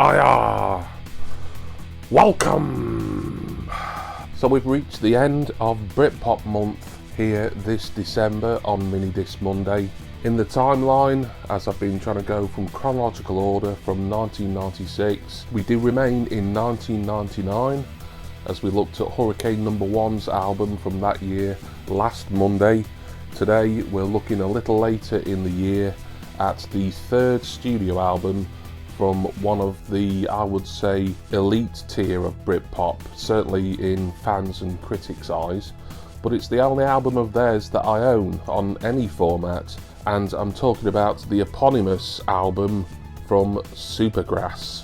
Hiya! Welcome! So we've reached the end of Britpop month here this December on Minidisc Monday. In the timeline, as I've been trying to go from chronological order from 1996, we do remain in 1999 as we looked at Hurricane Number One's album from that year last Monday. Today we're looking a little later in the year at the third studio album from one of the, I would say, elite tier of Britpop, certainly in fans and critics' eyes, but it's the only album of theirs that I own on any format, and I'm talking about the eponymous album from Supergrass.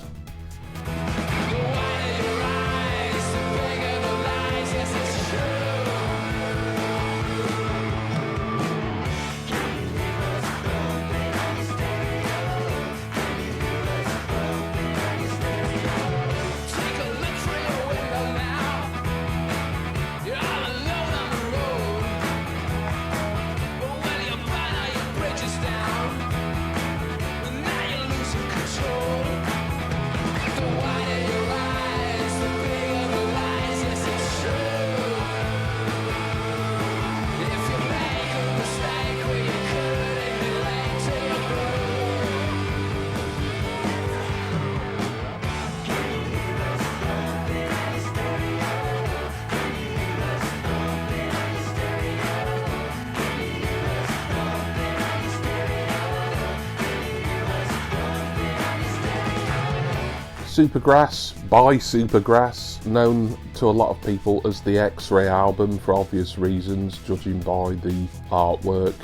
Supergrass, by Supergrass, known to a lot of people as the X-Ray album for obvious reasons, judging by the artwork.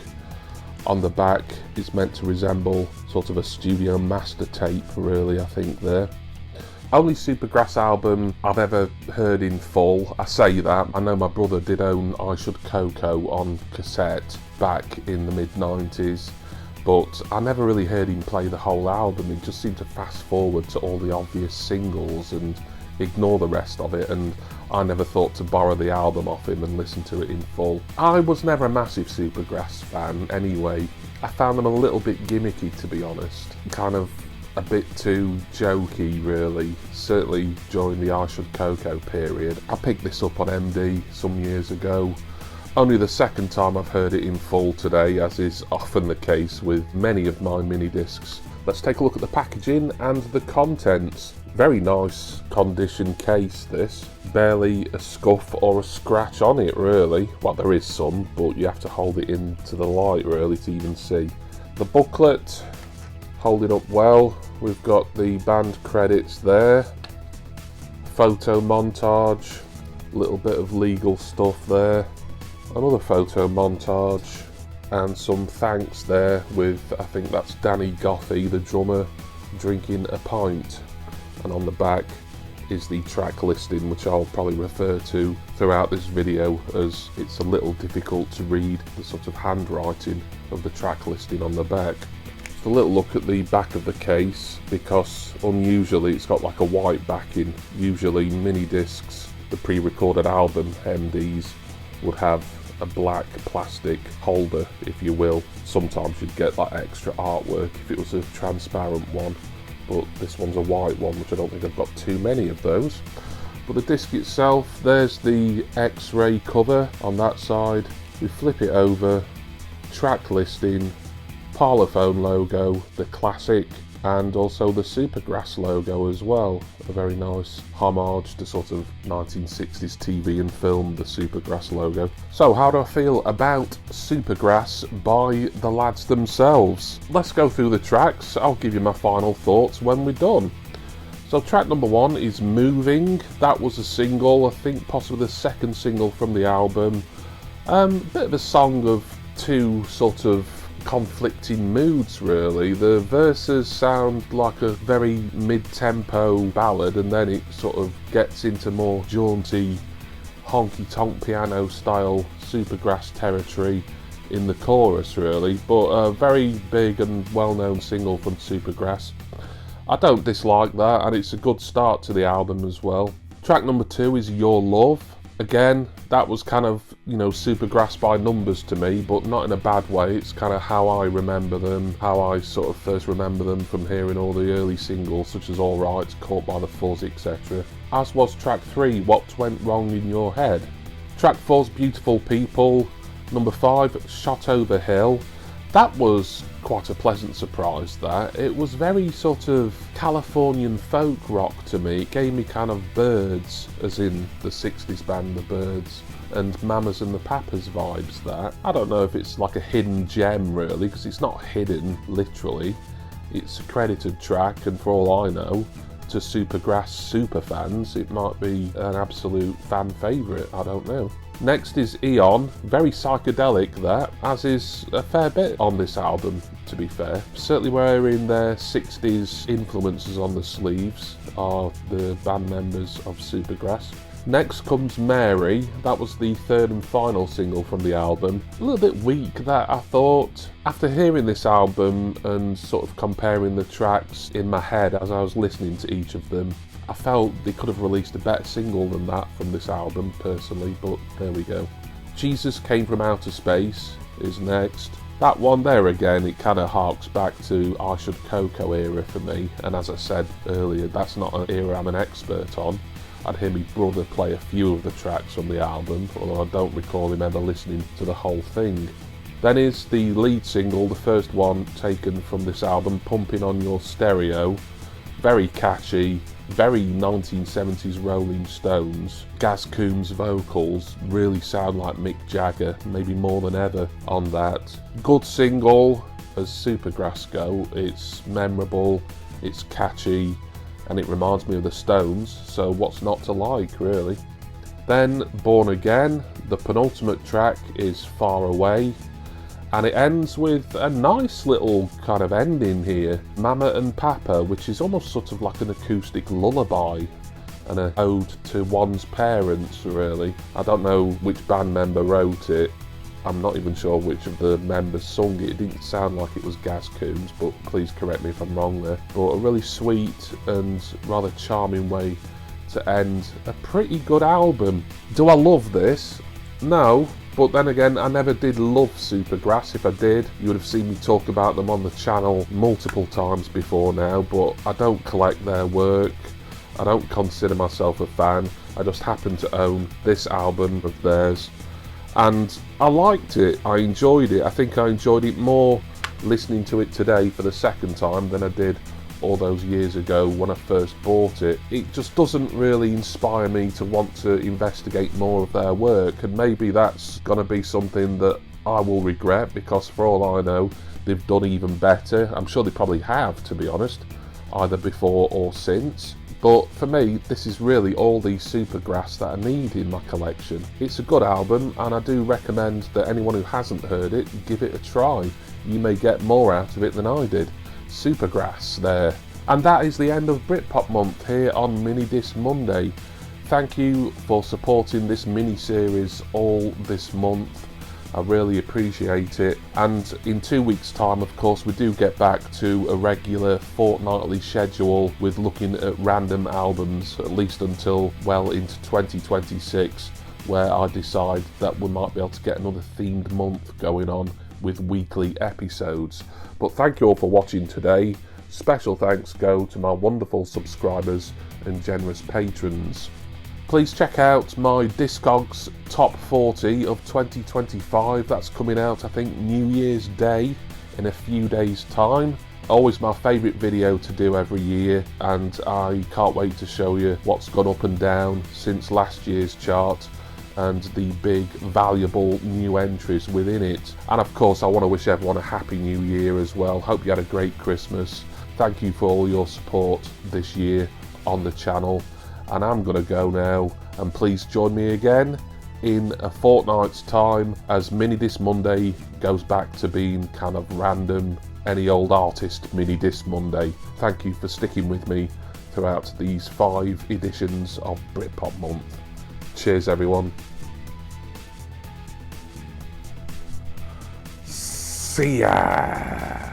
On the back, it's meant to resemble sort of a studio master tape, really, I think there. Only Supergrass album I've ever heard in full. I say that, I know my brother did own I Should Coco on cassette back in the mid-90s. But I never really heard him play the whole album. He just seemed to fast forward to all the obvious singles and ignore the rest of it, and I never thought to borrow the album off him and listen to it in full. I was never a massive Supergrass fan anyway. I found them a little bit gimmicky, to be honest. Kind of a bit too jokey, really, certainly during the I Should Coco period. I picked this up on MD some years ago. Only the second time I've heard it in full today, as is often the case with many of my mini discs. Let's take a look at the packaging and the contents. Very nice condition case, this. Barely a scuff or a scratch on it, really. Well, there is some, but you have to hold it into the light, really, to even see. The booklet, holding up well. We've got the band credits there. Photo montage, a little bit of legal stuff there. Another photo montage and some thanks there with, I think that's Danny Gothy, the drummer, drinking a pint. And on the back is the track listing, which I'll probably refer to throughout this video as it's a little difficult to read the sort of handwriting of the track listing on the back. Just a little look at the back of the case, because unusually it's got like a white backing. Usually mini discs, the pre-recorded album MDs, would have a black plastic holder, if you will. Sometimes you'd get that extra artwork if it was a transparent one, but this one's a white one, which I don't think I've got too many of those. But the disc itself, there's the X-Ray cover on that side. We flip it over, track listing, Parlophone logo, the classic, and also the Supergrass logo as well. A very nice homage to sort of 1960s TV and film, the Supergrass logo. So how do I feel about Supergrass by the lads themselves? Let's go through the tracks. I'll give you my final thoughts when we're done. So track number one is Moving. That was a single, I think possibly the second single from the album. Bit of a song of two sort of conflicting moods, really. The verses sound like a very mid-tempo ballad, and then it sort of gets into more jaunty honky-tonk piano style Supergrass territory in the chorus, really. But a very big and well-known single from Supergrass. I don't dislike that, and it's a good start to the album as well. Track number two is Your Love. Again, that was kind of, you know, Supergrass by numbers to me, but not in a bad way. It's kind of how I remember them, how I sort of first remember them from hearing all the early singles, such as All Right, Caught by the Fuzz, etc. As was track 3, What Went Wrong in Your Head. Track 4's Beautiful People. Number 5, Shot Over Hill. That was quite a pleasant surprise, that. It was very sort of Californian folk rock to me. It gave me kind of Birds, as in the 60s band The Birds, and Mamas and the Papas vibes, that. I don't know if it's like a hidden gem really, because it's not hidden, literally. It's a credited track, and for all I know, to Supergrass superfans, it might be an absolute fan favourite, I don't know. Next is Eon, very psychedelic that, as is a fair bit on this album, to be fair. Certainly wearing their 60s influences on the sleeves are the band members of Supergrass. Next comes Mary. That was the third and final single from the album. A little bit weak, that, I thought. After hearing this album and sort of comparing the tracks in my head as I was listening to each of them, I felt they could have released a better single than that from this album, personally, but there we go. Jesus Came From Outer Space is next. That one there again, it kind of harks back to I Should Coco era for me, and as I said earlier, that's not an era I'm an expert on. I'd hear my brother play a few of the tracks from the album, although I don't recall him ever listening to the whole thing. Then is the lead single, the first one taken from this album, Pumping On Your Stereo. Very catchy, very 1970s Rolling Stones. Gaz Coombs' vocals really sound like Mick Jagger, maybe more than ever on that. Good single, as Supergrass go. It's memorable, it's catchy, and it reminds me of the Stones, so what's not to like, really? Then Born Again, the penultimate track is Far Away, and it ends with a nice little kind of ending here, Mama and Papa, which is almost sort of like an acoustic lullaby and an ode to one's parents, really. I don't know which band member wrote it. I'm not even sure which of the members sung it. It didn't sound like it was Gaz Coombs, but please correct me if I'm wrong there. But a really sweet and rather charming way to end a pretty good album. Do I love this? No, but then again, I never did love Supergrass. If I did, you would have seen me talk about them on the channel multiple times before now, but I don't collect their work. I don't consider myself a fan. I just happen to own this album of theirs. And I liked it, I enjoyed it. I think I enjoyed it more listening to it today for the second time than I did all those years ago when I first bought it. It just doesn't really inspire me to want to investigate more of their work, and maybe that's going to be something that I will regret, because for all I know, they've done even better. I'm sure they probably have, to be honest, either before or since. But for me, this is really all the Supergrass that I need in my collection. It's a good album, and I do recommend that anyone who hasn't heard it, give it a try. You may get more out of it than I did. Supergrass there. And that is the end of Britpop month here on Minidisc Monday. Thank you for supporting this mini-series all this month. I really appreciate it. And in 2 weeks' time, of course, we do get back to a regular fortnightly schedule with looking at random albums, at least until well into 2026, where I decide that we might be able to get another themed month going on with weekly episodes. But thank you all for watching today. Special thanks go to my wonderful subscribers and generous patrons. Please check out my Discogs Top 40 of 2025. That's coming out, I think, New Year's Day in a few days' time. Always my favourite video to do every year, and I can't wait to show you what's gone up and down since last year's chart and the big, valuable new entries within it. And of course, I want to wish everyone a happy new year as well. Hope you had a great Christmas. Thank you for all your support this year on the channel. And I'm going to go now, and please join me again in a fortnight's time as Minidisc Monday goes back to being kind of random, any old artist Minidisc Monday. Thank you for sticking with me throughout these 5 editions of Britpop month. Cheers everyone. See ya!